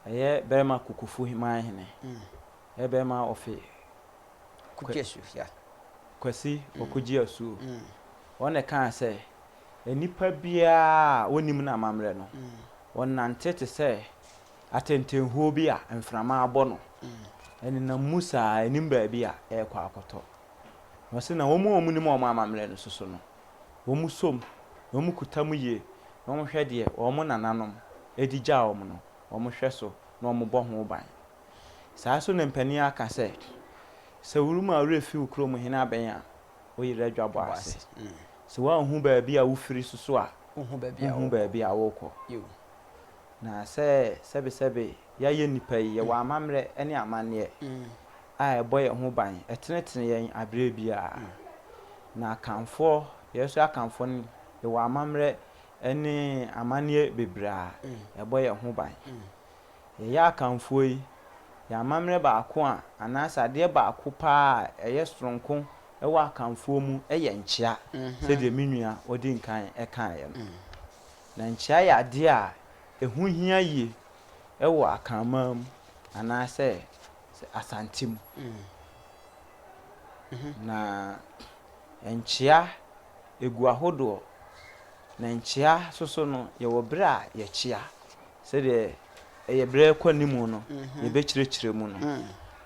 eye bema kukufu man hene bema ofe kukesu ya kwasi okuji asu one kan se enipa bia wonim na amamre no wonnante te se atentenhuo bi a mframa abɔ no eni na musa enim ba bi a ekwa akoto no se na womu nim amamre no soso no womu som womu kutamu ye womu hwede womu nananom edigya womu no womu hweso na womu bɔ ho ban saa so ne mpani aka se wuruma refi ukrom hina ben a oyire adwabo ase se wa hu ba bi a wofiri soso a hu ba bi a wokɔ na sebe ya ye nipa yi ye wa amamre ene amanne a eboy ho ban etenetene yen abre bia na kanfo yeso akanfo ne ye wa amamre ene amanne bebra eboy ho ban ye ya akanfo yi ya amamre ba ako a anasa de ba ako pa eye stronko e wa akanfo mu eye nchia se de menua odi nkan e kan ye na nchia ya de a ehu hia ye ewo akamam anase Asante mu na enchia egu ahodo na enchia soso no ye wo bra ye chia se de eye bra kwanimu no ye be kirekire mu no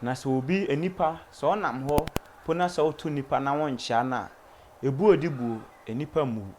na se obi enipa so onam ho pona so otu nipa na won chia na ebu odibu enipa mu